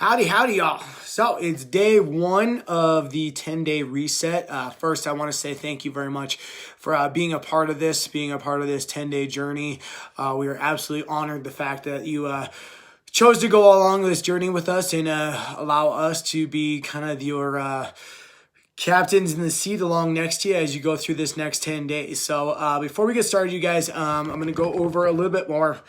Howdy, y'all. So it's day one of the 10-day reset. First, I want to say thank you very much for being a part of this 10-day journey. We are absolutely honored the fact that you chose to go along this journey with us and allow us to be kind of your captains in the seat along next to you as you go through this next 10 days. So before we get started, you guys, I'm going to go over a little bit more,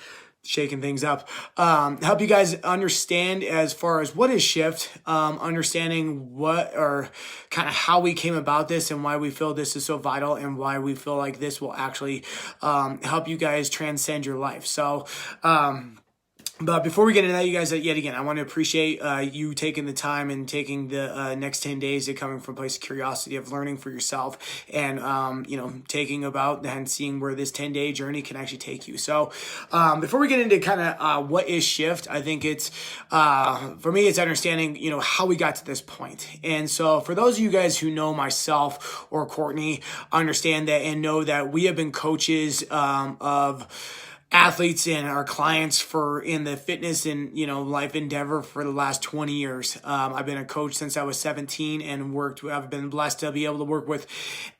shaking things up, help you guys understand as far as what is shift, understanding what or kind of how we came about this and why we feel this is so vital and why we feel like this will actually help you guys transcend your life. So but before we get into that, you guys, yet again, I want to appreciate you taking the time and taking the next 10 days of coming from a place of curiosity, of learning for yourself, and, taking about and seeing where this 10-day journey can actually take you. So before we get into kind of what is shift, I think it's, for me, it's understanding, how we got to this point. And so for those of you guys who know myself or Courtney, understand that and know that we have been coaches of athletes and our clients in the fitness and life endeavor for the last 20 years. I've been a coach since I was 17 and I've been blessed to be able to work with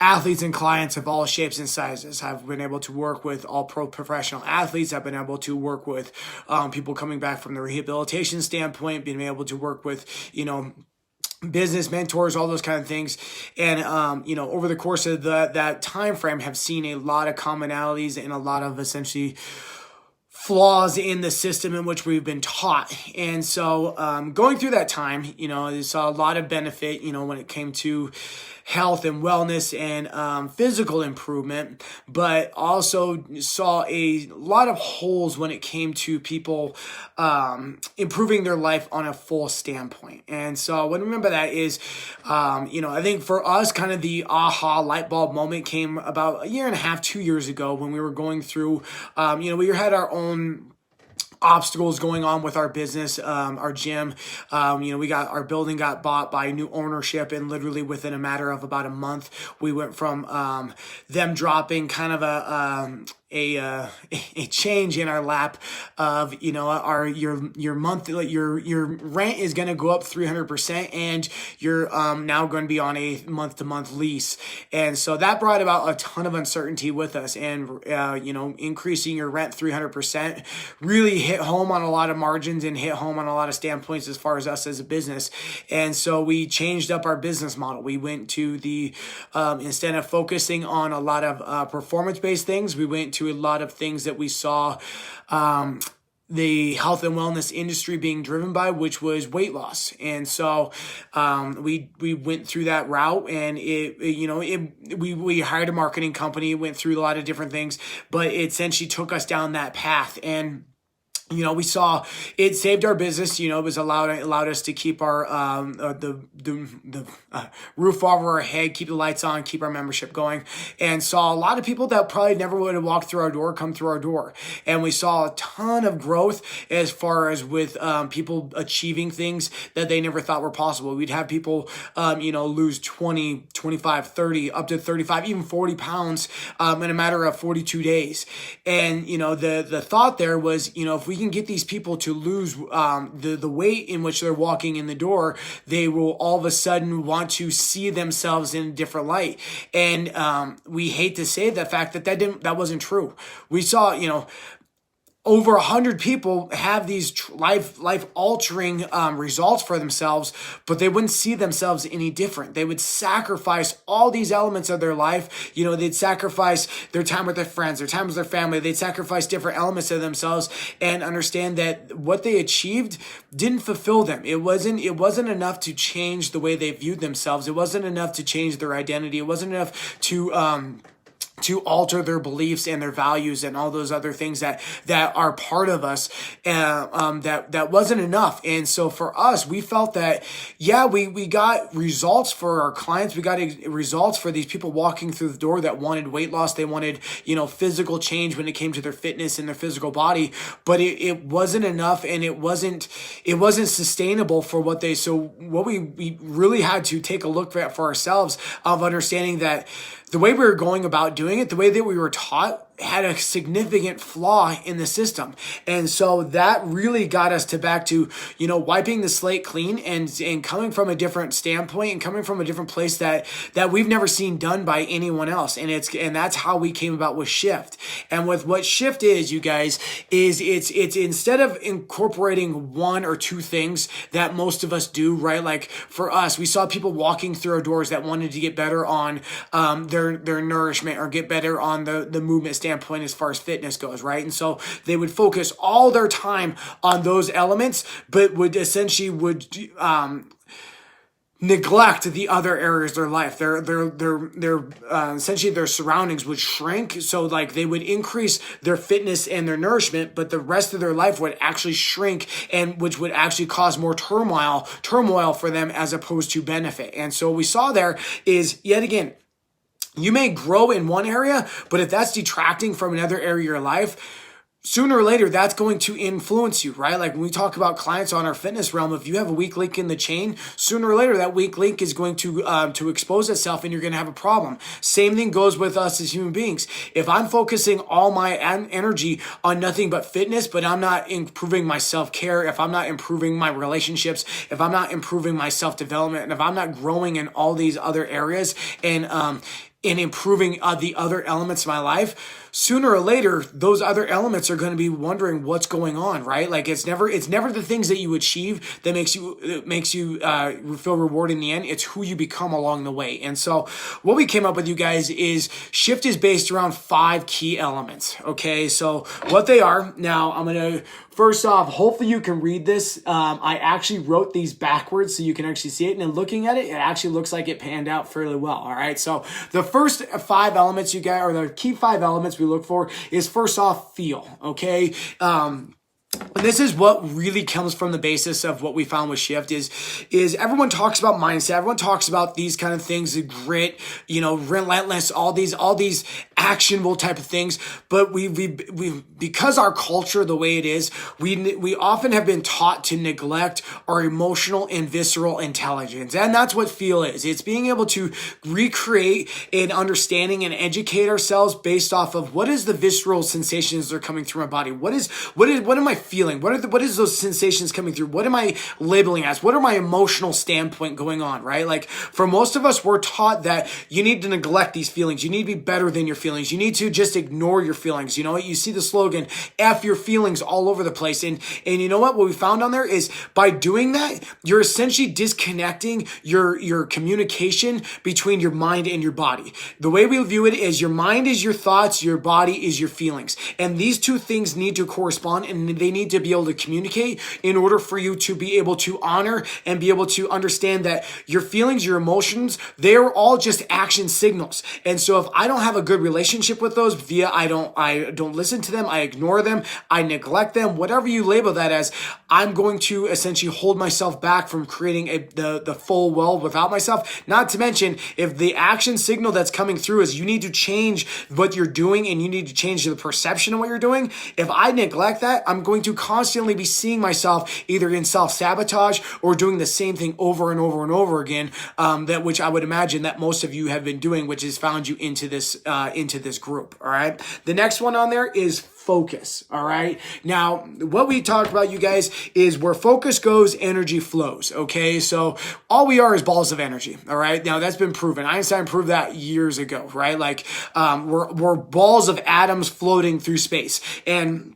athletes and clients of all shapes and sizes. I've been able to work with all professional athletes. I've been able to work with people coming back from the rehabilitation standpoint, being able to work with business mentors, all those kind of things. And, over the course of that time frame, have seen a lot of commonalities and a lot of essentially flaws in the system in which we've been taught. And so going through that time, I saw a lot of benefit, when it came to health and wellness and physical improvement, but also saw a lot of holes when it came to people improving their life on a full standpoint. And so what I remember that is, I think for us, kind of the aha light bulb moment came about a year and a half, 2 years ago when we were going through, we had our own obstacles going on with our business, our gym. Our building got bought by new ownership, and literally within a matter of about a month, we went from them dropping kind of a change in our lap of your monthly your rent is going to go up 300% and you're now going to be on a month-to-month lease. And so that brought about a ton of uncertainty with us, and increasing your rent 300% really hit home on a lot of margins and hit home on a lot of standpoints as far as us as a business. And so we changed up our business model. We went to the instead of focusing on a lot of performance-based things, we went to a lot of things that we saw the health and wellness industry being driven by, which was weight loss. And so we went through that route, and we hired a marketing company, went through a lot of different things, but it essentially took us down that path. And we saw it saved our business. It was allowed us to keep our the roof over our head, keep the lights on, keep our membership going, and saw a lot of people that probably never would have walked through our door come through our door. And we saw a ton of growth as far as with people achieving things that they never thought were possible. We'd have people lose 20, 25, 30, up to 35, even 40 pounds in a matter of 42 days. And the thought there was, if we can get these people to lose the weight in which they're walking in the door, they will all of a sudden want to see themselves in a different light. And we hate to say the fact that wasn't true. We saw, over 100 people have these life-altering results for themselves, but they wouldn't see themselves any different. They would sacrifice all these elements of their life. They'd sacrifice their time with their friends, their time with their family. They'd sacrifice different elements of themselves and understand that what they achieved didn't fulfill them. It wasn't enough to change the way they viewed themselves. It wasn't enough to change their identity. It wasn't enough to alter their beliefs and their values and all those other things that are part of us. That wasn't enough. And so for us, we felt that, we got results for our clients. We got results for these people walking through the door that wanted weight loss. They wanted, physical change when it came to their fitness and their physical body, but it wasn't enough, and it wasn't sustainable for what we really had to take a look at for ourselves, of understanding that the way we were going about doing it, the way that we were taught, had a significant flaw in the system. And so that really got us back to, wiping the slate clean and coming from a different standpoint and coming from a different place that we've never seen done by anyone else. And that's how we came about with Shift. And with what Shift is, you guys, is it's instead of incorporating one or two things that most of us do, right? Like for us, we saw people walking through our doors that wanted to get better on their nourishment or get better on the movement standpoint as far as fitness goes, right? And so they would focus all their time on those elements, but would essentially neglect the other areas of their life. Their essentially their surroundings would shrink. So like they would increase their fitness and their nourishment, but the rest of their life would actually shrink, and which would actually cause more turmoil for them as opposed to benefit. And so what we saw there is, yet again, you may grow in one area, but if that's detracting from another area of your life, sooner or later, that's going to influence you, right? Like when we talk about clients on our fitness realm, if you have a weak link in the chain, sooner or later, that weak link is going to expose itself and you're going to have a problem. Same thing goes with us as human beings. If I'm focusing all my energy on nothing but fitness, but I'm not improving my self-care, if I'm not improving my relationships, if I'm not improving my self-development, and if I'm not growing in all these other areas and improving the other elements of my life, sooner or later, those other elements are going to be wondering what's going on, right? Like it's never the things that you achieve that makes you feel rewarded in the end. It's who you become along the way. And so what we came up with, you guys, is Shift is based around 5 key elements. Okay, so what they are. Now I'm gonna first off, hopefully you can read this. I actually wrote these backwards so you can actually see it. And in looking at it, it actually looks like it panned out fairly well. All right, so the first 5 elements you got, or the key 5 elements we look for, is first off, feel. Okay. And this is what really comes from the basis of what we found with Shift is everyone talks about mindset. Everyone talks about these kind of things, the grit, relentless, all these actionable type of things. But we because our culture, the way it is, we often have been taught to neglect our emotional and visceral intelligence. And that's what feel is. It's being able to recreate an understanding and educate ourselves based off of what is the visceral sensations that are coming through my body. What am I feeling? What is those sensations coming through? What am I labeling as? What are my emotional standpoint going on, right? Like for most of us, we're taught that you need to neglect these feelings. You need to be better than your feelings. You need to just ignore your feelings. You know what? You see the slogan, F your feelings, all over the place. And you know what? What we found on there is by doing that, you're essentially disconnecting your communication between your mind and your body. The way we view it is your mind is your thoughts, your body is your feelings. And these two things need to correspond, and they need to be able to communicate in order for you to be able to honor and be able to understand that your feelings, your emotions, they're all just action signals. And so if I don't have a good relationship with those I don't listen to them, I ignore them, I neglect them, whatever you label that as, I'm going to essentially hold myself back from creating the full world without myself. Not to mention, if the action signal that's coming through is you need to change what you're doing and you need to change the perception of what you're doing, if I neglect that, I'm going to constantly be seeing myself either in self-sabotage or doing the same thing over and over and over again, which I would imagine that most of you have been doing, which has found you into this group. All right. The next one on there is focus. All right. Now, what we talked about, you guys, is where focus goes, energy flows. Okay. So all we are is balls of energy. All right. Now that's been proven. Einstein proved that years ago, right? Like, we're balls of atoms floating through space, and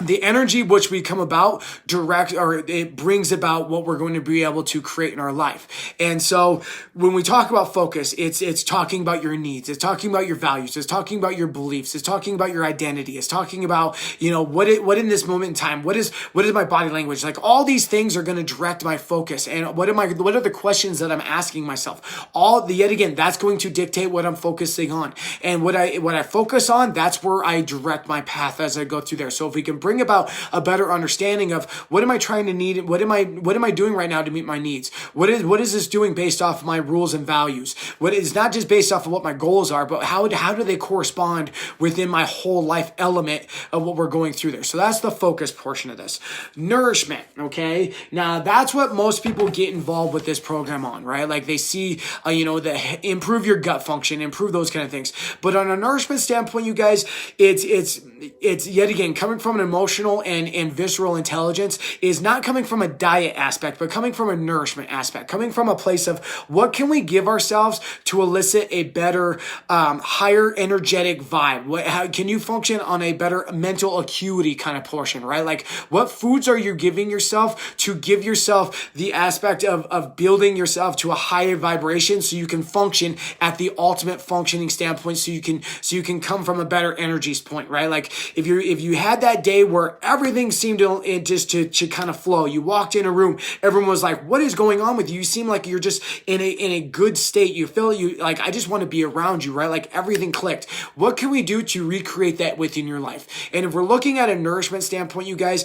the energy which we come about it brings about what we're going to be able to create in our life. And so when we talk about focus, it's talking about your needs. It's talking about your values. It's talking about your beliefs. It's talking about your identity. It's talking about, what in this moment in time, what is my body language? Like all these things are going to direct my focus. And what are the questions that I'm asking myself? Yet again, that's going to dictate what I'm focusing on. And what I focus on, that's where I direct my path as I go through there. So if we can bring about a better understanding of what am I trying to need, what am I doing right now to meet my needs? What is this doing based off of my rules and values? What is not just based off of what my goals are, but how do they correspond within my whole life element of what we're going through there? So that's the focus portion of this. Nourishment, okay? Now that's what most people get involved with this program on, right? Like they see, the improve your gut function, improve those kind of things. But on a nourishment standpoint, you guys, it's yet again coming from an emotional and visceral intelligence, is not coming from a diet aspect, but coming from a nourishment aspect, coming from a place of what can we give ourselves to elicit a better, higher energetic vibe? How can you function on a better mental acuity kind of portion, right? Like what foods are you giving yourself to give yourself the aspect of building yourself to a higher vibration so you can function at the ultimate functioning standpoint, so you can come from a better energy point, right? Like if you had that day where everything seemed to kind of flow, you walked in a room, everyone was like, what is going on with you? You seem like you're just in a good state. You feel like, I just want to be around you, right? Like everything clicked. What can we do to recreate that within your life? And if we're looking at a nourishment standpoint, you guys,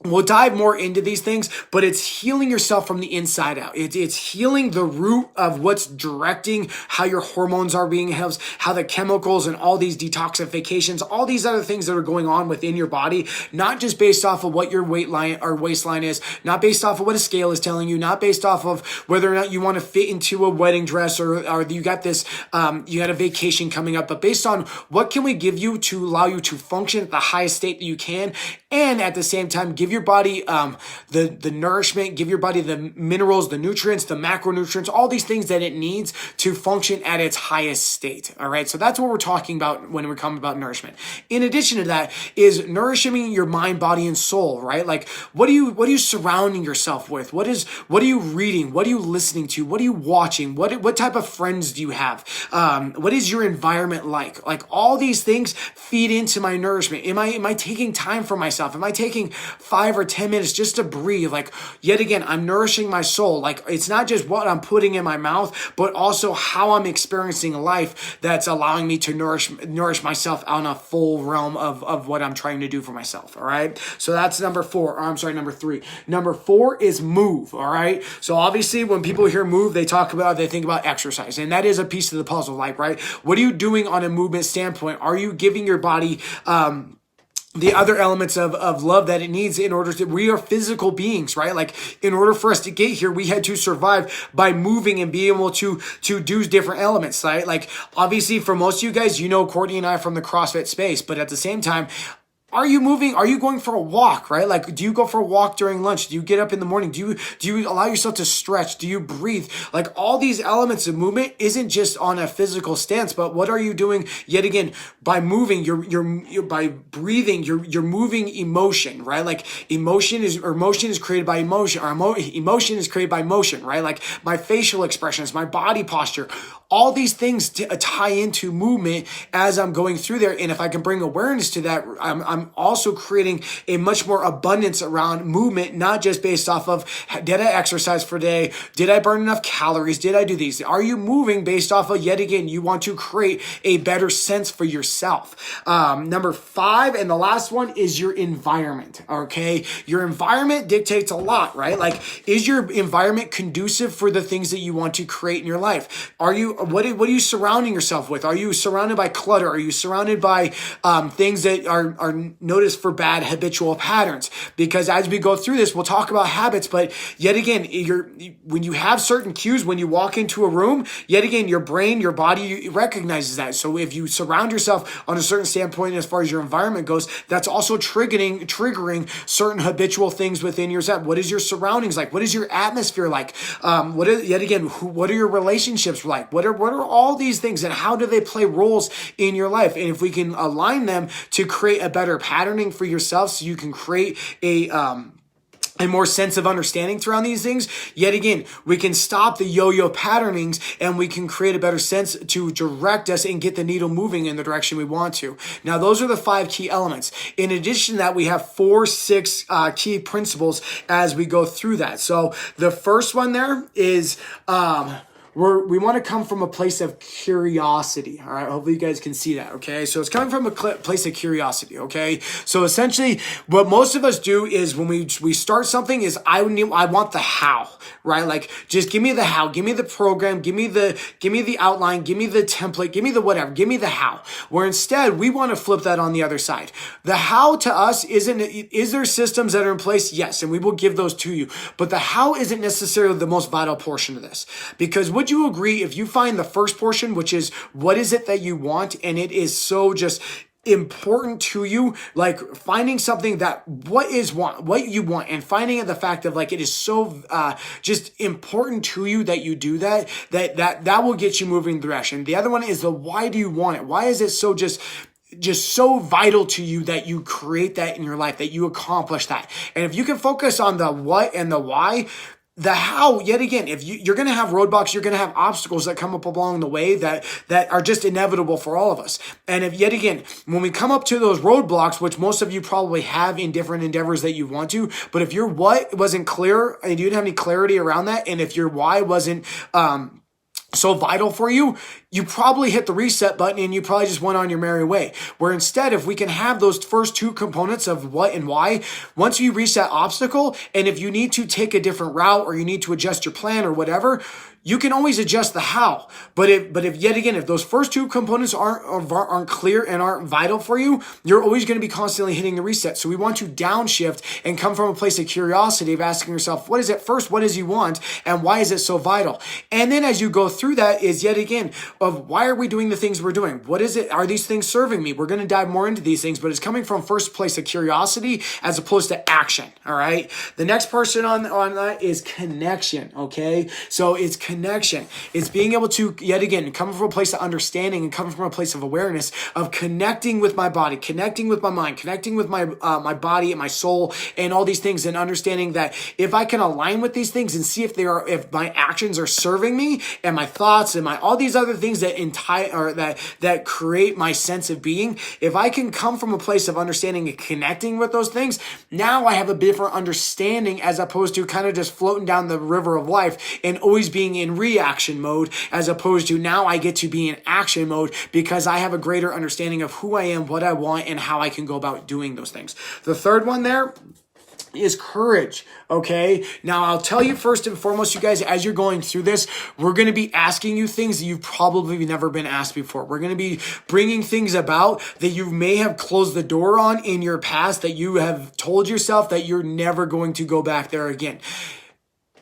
we'll dive more into these things, but it's healing yourself from the inside out. It's healing the root of what's directing how your hormones are being held, how the chemicals and all these detoxifications, all these other things that are going on within your body, not just based off of what your waistline is, not based off of what a scale is telling you, not based off of whether or not you want to fit into a wedding dress or you got this, you got a vacation coming up, but based on what can we give you to allow you to function at the highest state that you can, and at the same time, give your body the nourishment, give your body the minerals, the nutrients, the macronutrients, all these things that it needs to function at its highest state. All right. So that's what we're talking about when we're talking about nourishment. In addition to that is nourishing your mind, body, and soul, right? Like what are you surrounding yourself with? What are you reading? What are you listening to? What are you watching? What type of friends do you have? What is your environment like? Like all these things feed into my nourishment. Am I taking time for myself? Am I taking 5 or 10 minutes just to breathe? Like, yet again, I'm nourishing my soul. Like, it's not just what I'm putting in my mouth, but also how I'm experiencing life that's allowing me to nourish myself on a full realm of what I'm trying to do for myself. All right. So that's number 3. Number 4 is move. All right. So obviously when people hear move, they think about exercise, and that is a piece of the puzzle. Like, right. What are you doing on a movement standpoint? Are you giving your body, the other elements of love that it needs in order to, we are physical beings, right? Like in order for us to get here, we had to survive by moving and be able to do different elements, right? Like obviously for most of you guys, Courtney and I from the CrossFit space, but at the same time, are you moving? Are you going for a walk, right? Like, do you go for a walk during lunch? Do you get up in the morning? Do you allow yourself to stretch? Do you breathe? Like all these elements of movement isn't just on a physical stance, but what are you doing? Yet again, by moving, you're by breathing, you're moving emotion, right? Like motion is created by emotion, or emotion is created by motion, right? Like my facial expressions, my body posture, all these things tie into movement as I'm going through there. And if I can bring awareness to that, I'm also creating a much more abundance around movement, not just based off of, did I exercise for a day? Did I burn enough calories? Did I do these? Are you moving based off of, yet again, you want to create a better sense for yourself. Number 5, and the last one is your environment. Okay. Your environment dictates a lot, right? Like, is your environment conducive for the things that you want to create in your life? What are you surrounding yourself with? Are you surrounded by clutter? Are you surrounded by things that are noticed for bad habitual patterns? Because as we go through this, we'll talk about habits, but yet again, when you have certain cues, when you walk into a room, yet again, your brain, your body recognizes that. So if you surround yourself on a certain standpoint as far as your environment goes, that's also triggering certain habitual things within yourself. What is your surroundings like? What is your atmosphere like? What are your relationships like? What are all these things, and how do they play roles in your life? And if we can align them to create a better patterning for yourself, so you can create a more sense of understanding throughout these things, yet again, we can stop the yo-yo patternings, and we can create a better sense to direct us and get the needle moving in the direction we want to. Now, those are the 5 key elements. In addition to that, we have 6 key principles as we go through that. So the first one there is, we want to come from a place of curiosity. All right. Hopefully you guys can see that. Okay. So it's coming from a place of curiosity. Okay. So essentially what most of us do is when we start something is I want the how, right? Like just give me the how, give me the program, give me the outline, give me the template, give me the whatever, give me the how. Where instead we want to flip that on the other side. The how to us is there systems that are in place? Yes. And we will give those to you. But the how isn't necessarily the most vital portion of this. Because would you agree if you find the first portion, which is what is it that you want, and it is so just important to you, like finding something that what you want and finding the fact of like it is so just important to you that you do that will get you moving in the direction. The other one is the why do you want it? Why is it so just so vital to you that you create that in your life, that you accomplish that? And if you can focus on the what and the why, the how, yet again, if you're going to have roadblocks, you're going to have obstacles that come up along the way that are just inevitable for all of us. And if yet again, when we come up to those roadblocks, which most of you probably have in different endeavors that you want to, but if your what wasn't clear and you didn't have any clarity around that, and if your why wasn't, so vital for you, you probably hit the reset button and you probably just went on your merry way. Where instead, if we can have those first two components of what and why, once you reach that obstacle, and if you need to take a different route or you need to adjust your plan or whatever, you can always adjust the how. But if yet again, if those first two components aren't clear and aren't vital for you, you're always going to be constantly hitting the reset. So we want to downshift and come from a place of curiosity of asking yourself, what is it first? What is you want? And why is it so vital? And then as you go through that is yet again of why are we doing the things we're doing? What is it? Are these things serving me? We're going to dive more into these things, but it's coming from first place of curiosity as opposed to action. All right. The next person on that is connection. Okay. So it's connection. It's being able to, yet again, come from a place of understanding and coming from a place of awareness of connecting with my body, connecting with my mind, connecting with my body and my soul and all these things, and understanding that if I can align with these things and see if my actions are serving me and my thoughts and all these other things that create my sense of being, if I can come from a place of understanding and connecting with those things, now I have a different understanding as opposed to kind of just floating down the river of life and always being in reaction mode, as opposed to now I get to be in action mode because I have a greater understanding of who I am, what I want, and how I can go about doing those things. The third one there is courage. Okay. Now I'll tell you first and foremost, you guys, as you're going through this, we're going to be asking you things that you've probably never been asked before. We're going to be bringing things about that you may have closed the door on in your past, that you have told yourself that you're never going to go back there again.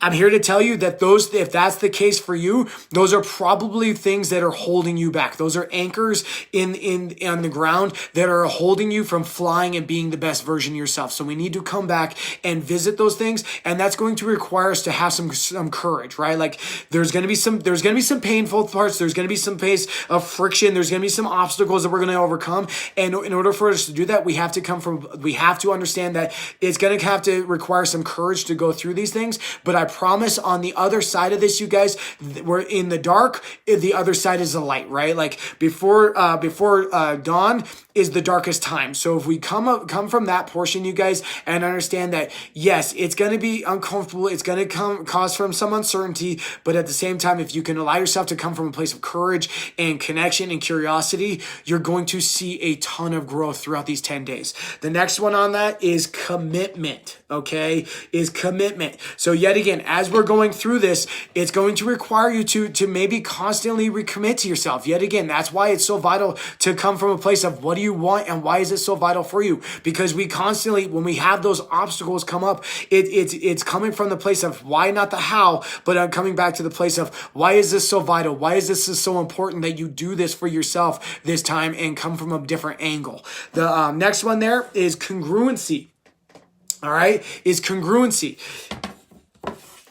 I'm here to tell you that if that's the case for you, those are probably things that are holding you back. Those are anchors on the ground that are holding you from flying and being the best version of yourself. So we need to come back and visit those things. And that's going to require us to have some courage, right? Like there's going to be some painful parts. There's going to be some pace of friction. There's going to be some obstacles that we're going to overcome. And in order for us to do that, we have to understand that it's going to have to require some courage to go through these things. But I promise on the other side of this, you guys, we're in the dark. The other side is the light, right? Like before dawn is the darkest time. So if we come from that portion, you guys, and understand that, yes, it's going to be uncomfortable. It's going to cause from some uncertainty, but at the same time, if you can allow yourself to come from a place of courage and connection and curiosity, you're going to see a ton of growth throughout these 10 days. The next one on that is commitment. Okay. Is commitment. So yet again, as we're going through this, it's going to require you to maybe constantly recommit to yourself. Yet again, that's why it's so vital to come from a place of what do you want and why is it so vital for you? Because we constantly, when we have those obstacles come up, it's coming from the place of why, not the how, but I'm coming back to the place of why is this so vital? Why is this so important that you do this for yourself this time and come from a different angle? The next one there is congruency. All right, is congruency.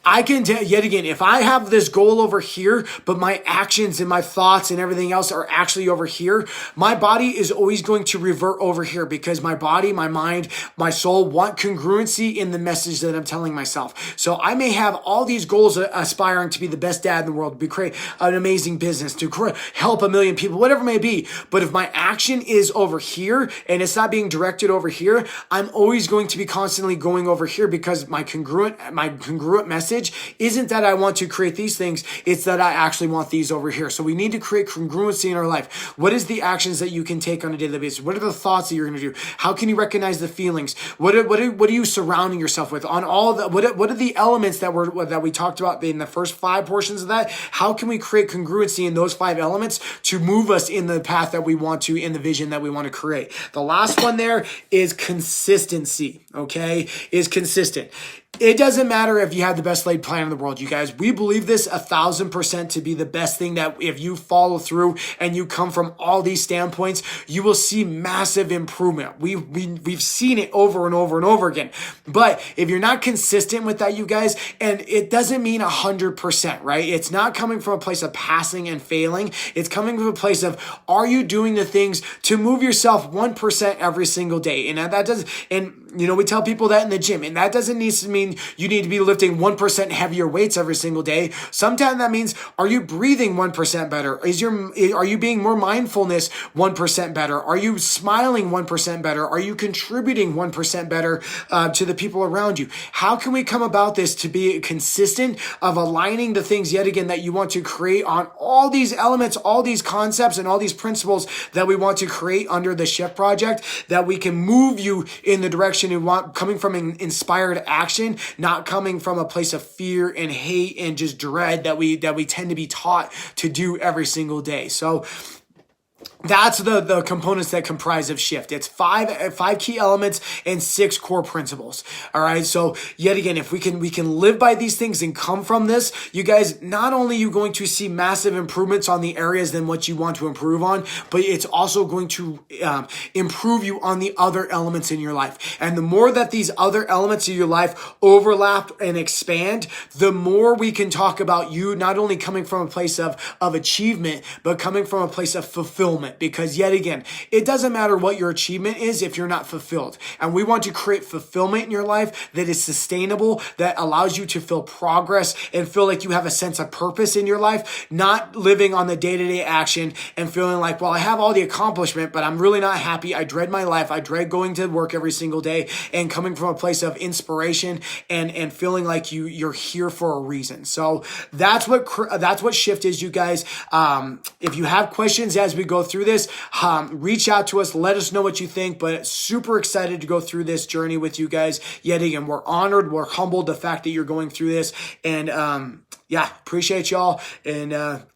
I can tell, yet again, if I have this goal over here, but my actions and my thoughts and everything else are actually over here, my body is always going to revert over here because my body, my mind, my soul want congruency in the message that I'm telling myself. So I may have all these goals aspiring to be the best dad in the world, to create an amazing business, to help 1 million people, whatever it may be. But if my action is over here and it's not being directed over here, I'm always going to be constantly going over here because my congruent message message isn't that I want to create these things, it's that I actually want these over here. So we need to create congruency in our life. What is the actions that you can take on a daily basis? What are the thoughts that you're going to do? How can you recognize the feelings? What are you surrounding yourself with? On all the what are the elements that we talked about in the first 5 portions of that? How can we create congruency in those 5 elements to move us in the path that we want to, in the vision that we want to create? The last one there is consistency. Okay, is consistent. It doesn't matter if you have the best laid plan in the world, you guys. We believe this 1,000% to be the best thing, that if you follow through and you come from all these standpoints, you will see massive improvement. We've seen it over and over and over again. But if you're not consistent with that, you guys, and it doesn't mean 100%, right? It's not coming from a place of passing and failing. It's coming from a place of, are you doing the things to move yourself 1% every single day? And that doesn't, and we tell people that in the gym, and that doesn't need to mean you need to be lifting 1% heavier weights every single day. Sometimes that means, are you breathing 1% better? Are you being more mindfulness 1% better? Are you smiling 1% better? Are you contributing 1% better to the people around you? How can we come about this to be consistent of aligning the things yet again that you want to create on all these elements, all these concepts, and all these principles that we want to create under the Shift Project, that we can move you in the direction you want, coming from an inspired action, not coming from a place of fear and hate and just dread that we tend to be taught to do every single day. So that's the components that comprise of Shift. It's five key elements and 6 core principles. All right. So yet again, if we can live by these things and come from this, you guys, not only are you going to see massive improvements on the areas than what you want to improve on, but it's also going to improve you on the other elements in your life. And the more that these other elements of your life overlap and expand, the more we can talk about you not only coming from a place of achievement, but coming from a place of fulfillment. Because yet again, it doesn't matter what your achievement is if you're not fulfilled. And we want to create fulfillment in your life that is sustainable, that allows you to feel progress and feel like you have a sense of purpose in your life, not living on the day-to-day action and feeling like, well, I have all the accomplishment, but I'm really not happy. I dread my life. I dread going to work every single day, and coming from a place of inspiration and feeling like you're here for a reason. So that's what Shift is, you guys. If you have questions as we go through this, reach out to us, let us know what you think, but super excited to go through this journey with you guys. Yet again, we're honored, we're humbled the fact that you're going through this, and appreciate y'all. And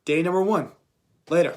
day number 1. Later.